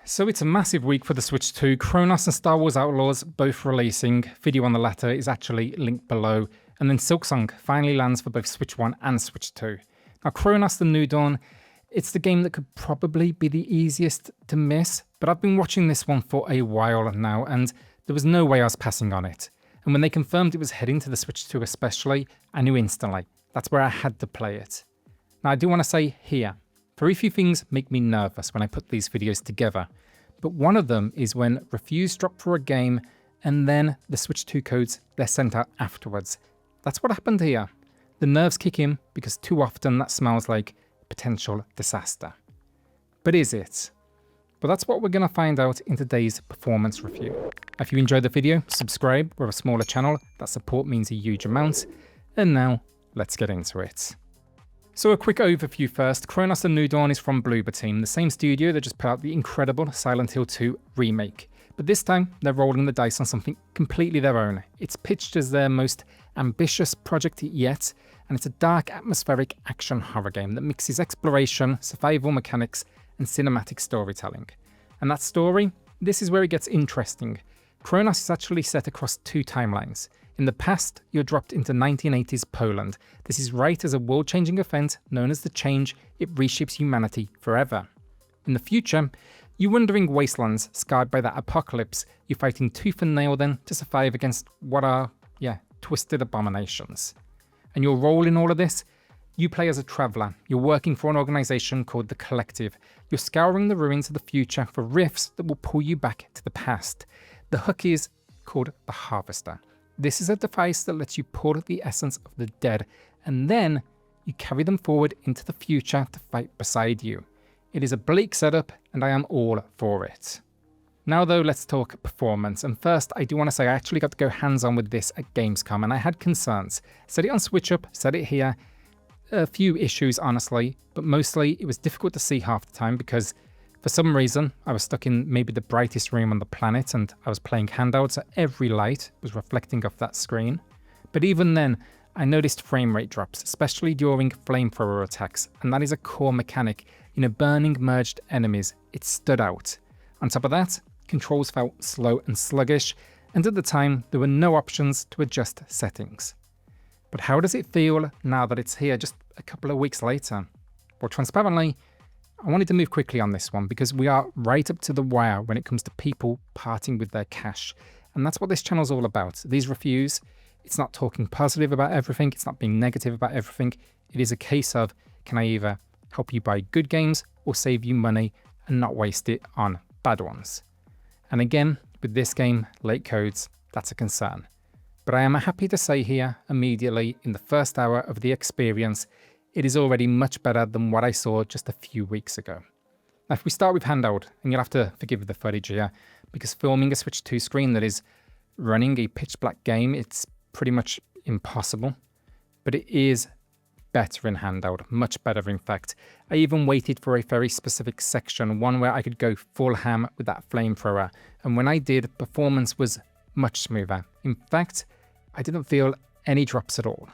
So it's a massive week for the Switch 2, Cronos and Star Wars Outlaws both releasing, video on the latter is actually linked below, and then Silksong finally lands for both Switch 1 and Switch 2. Now Cronos the New Dawn, it's the game that could probably be the easiest to miss, but I've been watching this one for a while now and there was no way I was passing on it. And when they confirmed it was heading to the Switch 2 especially, I knew instantly, that's where I had to play it. Now I do want to say here, very few things make me nervous when I put these videos together, but one of them is when reviews drop for a game and then the Switch 2 codes, they're sent out afterwards. That's what happened here. The nerves kick in because too often that smells like potential disaster. But is it? Well, that's what we're going to find out in today's performance review. If you enjoyed the video, subscribe. We're a smaller channel. That support means a huge amount. And now, let's get into it. So a quick overview first. Cronos the New Dawn is from Bloober Team, the same studio that just put out the incredible Silent Hill 2 remake. But this time, they're rolling the dice on something completely their own. It's pitched as their most ambitious project yet, and it's a dark, atmospheric action horror game that mixes exploration, survival mechanics, and cinematic storytelling. And that story, this is where it gets interesting. Cronos is actually set across two timelines. In the past, you're dropped into 1980s Poland. This is right as a world-changing event known as the Change, it reshapes humanity forever. In the future, you're wandering wastelands scarred by that apocalypse. You're fighting tooth and nail then to survive against what are, twisted abominations. And your role in all of this? You play as a traveller. You're working for an organisation called The Collective. You're scouring the ruins of the future for rifts that will pull you back to the past. The hook is called the Harvester. This is a device that lets you pull the essence of the dead, and then you carry them forward into the future to fight beside you. It is a bleak setup, and I am all for it. Now though, let's talk performance, and first I do want to say I actually got to go hands-on with this at Gamescom, and I had concerns. Said it on Switch Up, said it here. A few issues honestly, but mostly it was difficult to see half the time because for some reason I was stuck in maybe the brightest room on the planet and I was playing handheld, so every light was reflecting off that screen. But even then, I noticed frame rate drops, especially during flamethrower attacks, and that is a core mechanic. In a burning merged enemies, it stood out. On top of that, controls felt slow and sluggish, and at the time there were no options to adjust settings. But how does it feel now that it's here just a couple of weeks later? Well, transparently, I wanted to move quickly on this one because we are right up to the wire when it comes to people parting with their cash. And that's what this channel's all about. These reviews, it's not talking positive about everything, it's not being negative about everything. It is a case of, can I either help you buy good games or save you money and not waste it on bad ones? And again, with this game, late codes, that's a concern. But I am happy to say here, immediately, in the first hour of the experience, it is already much better than what I saw just a few weeks ago. Now, if we start with handheld, and you'll have to forgive the footage here, because filming a Switch 2 screen that is running a pitch black game, it's pretty much impossible. But it is better in handheld, much better in fact. I even waited for a very specific section, one where I could go full ham with that flamethrower, and when I did, performance was much smoother. In fact, I didn't feel any drops at all.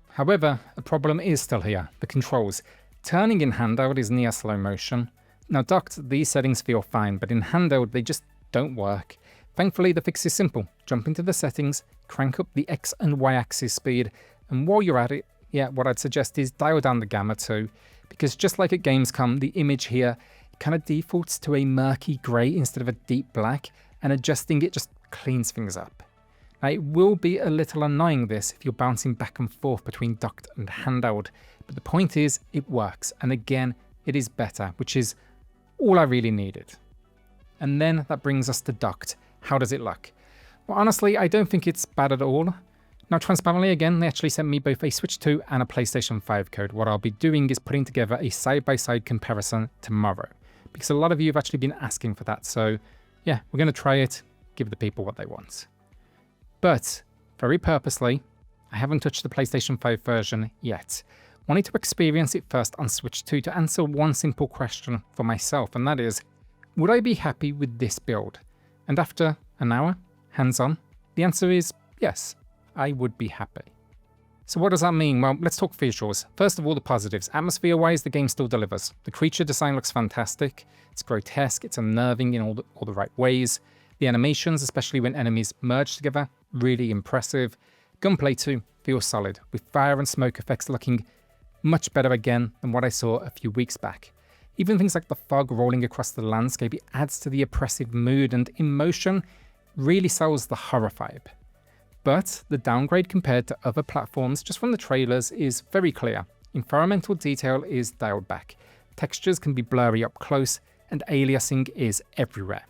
However, a problem is still here, the controls. Turning in handheld is near slow motion. Now docked, these settings feel fine, but in handheld they just don't work. Thankfully the fix is simple. Jump into the settings, crank up the X and Y axis speed, and while you're at it, what I'd suggest is dial down the gamma too, because just like at Gamescom, the image here kind of defaults to a murky grey instead of a deep black, and adjusting it just cleans things up. Now, it will be a little annoying this if you're bouncing back and forth between docked and handheld, but the point is it works, and again it is better, which is all I really needed. And then that brings us to docked. How does it look? Well, honestly, I don't think it's bad at all. Now transparently again, they actually sent me both a Switch 2 and a PlayStation 5 code. What I'll be doing is putting together a side-by-side comparison tomorrow, because a lot of you have actually been asking for that, so yeah, we're going to try it, give the people what they want. But, very purposely, I haven't touched the PlayStation 5 version yet. Wanted to experience it first on Switch 2 to answer one simple question for myself, and that is, would I be happy with this build? And after an hour, hands-on, the answer is yes, I would be happy. So what does that mean? Well, let's talk visuals. First of all, the positives. Atmosphere-wise, the game still delivers. The creature design looks fantastic. It's grotesque, it's unnerving in all the right ways. The animations, especially when enemies merge together, really impressive. Gunplay too, feels solid, with fire and smoke effects looking much better again than what I saw a few weeks back. Even things like the fog rolling across the landscape, it adds to the oppressive mood, and emotion really sells the horror vibe. But the downgrade compared to other platforms, just from the trailers, is very clear. Environmental detail is dialed back. Textures can be blurry up close, and aliasing is everywhere.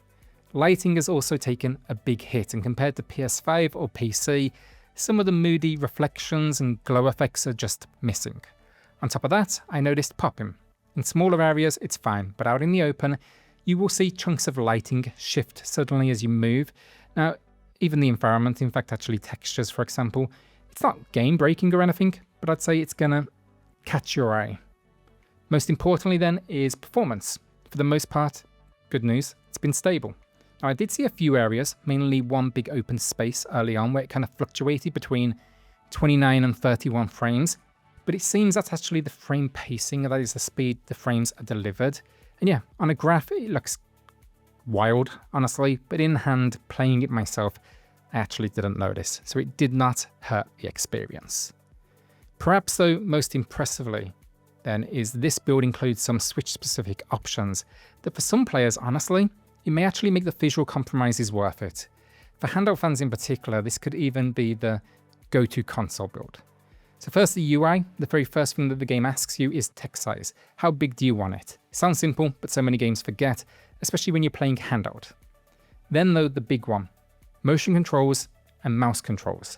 Lighting has also taken a big hit, and compared to PS5 or PC, some of the moody reflections and glow effects are just missing. On top of that, I noticed popping. In smaller areas, it's fine, but out in the open, you will see chunks of lighting shift suddenly as you move. Now, even the environment, in fact, actually textures, for example, it's not game-breaking or anything, but I'd say it's gonna catch your eye. Most importantly then is performance. For the most part, good news, it's been stable. Now, I did see a few areas, mainly one big open space early on where it kind of fluctuated between 29 and 31 frames, but it seems that's actually the frame pacing, that is the speed the frames are delivered. And yeah, on a graph, it looks wild, honestly, but in hand, playing it myself, I actually didn't notice, so it did not hurt the experience. Perhaps though, most impressively, then, is this build includes some Switch-specific options that for some players, honestly, it may actually make the visual compromises worth it. For handheld fans in particular, this could even be the go-to console build. So first, the UI, the very first thing that the game asks you is text size. How big do you want it? It sounds simple, but so many games forget, especially when you're playing handheld. Then though, the big one, motion controls and mouse controls.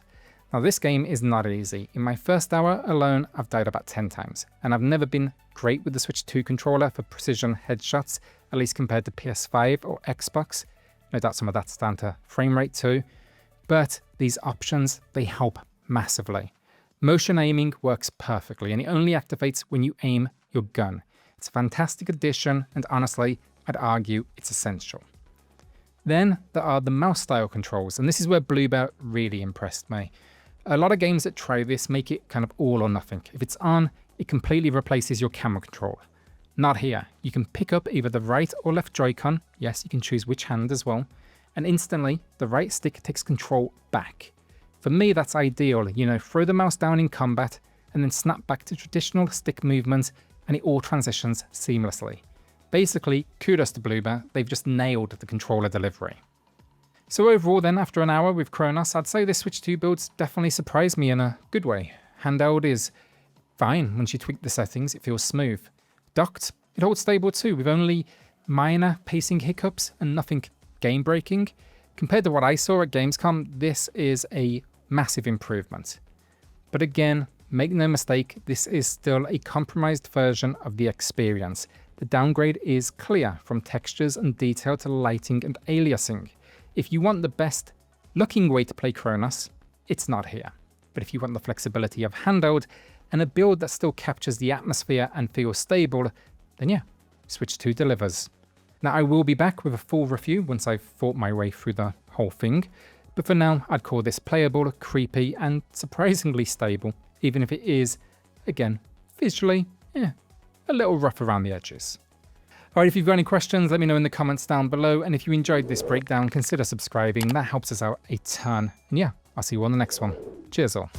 Now this game is not easy. In my first hour alone, I've died about 10 times, and I've never been great with the Switch 2 controller for precision headshots, at least compared to PS5 or Xbox. No doubt some of that's down to frame rate too, but these options, they help massively. Motion aiming works perfectly, and it only activates when you aim your gun. It's a fantastic addition, and honestly, I'd argue it's essential. Then there are the mouse style controls, and this is where Bluebell really impressed me. A lot of games that try this make it kind of all or nothing. If it's on, it completely replaces your camera control. Not here. You can pick up either the right or left Joy-Con, yes, you can choose which hand as well, and instantly the right stick takes control back. For me, that's ideal, throw the mouse down in combat and then snap back to traditional stick movements, and it all transitions seamlessly. Basically, kudos to Bluebell, they've just nailed the controller delivery. So overall then, after an hour with Cronos, I'd say this Switch 2 builds definitely surprised me in a good way. Handheld is fine. Once you tweak the settings, it feels smooth. Docked, it holds stable too, with only minor pacing hiccups and nothing game-breaking. Compared to what I saw at Gamescom, this is a massive improvement. But again, make no mistake, this is still a compromised version of the experience. The downgrade is clear, from textures and detail to lighting and aliasing. If you want the best looking way to play Cronos, it's not here. But if you want the flexibility of handheld and a build that still captures the atmosphere and feels stable, then yeah, Switch 2 delivers. Now I will be back with a full review once I've thought my way through the whole thing, but for now I'd call this playable, creepy and surprisingly stable, even if it is, again, visually, a little rough around the edges. Alright, if you've got any questions, let me know in the comments down below, and if you enjoyed this breakdown, consider subscribing, that helps us out a ton. And yeah, I'll see you on the next one. Cheers all.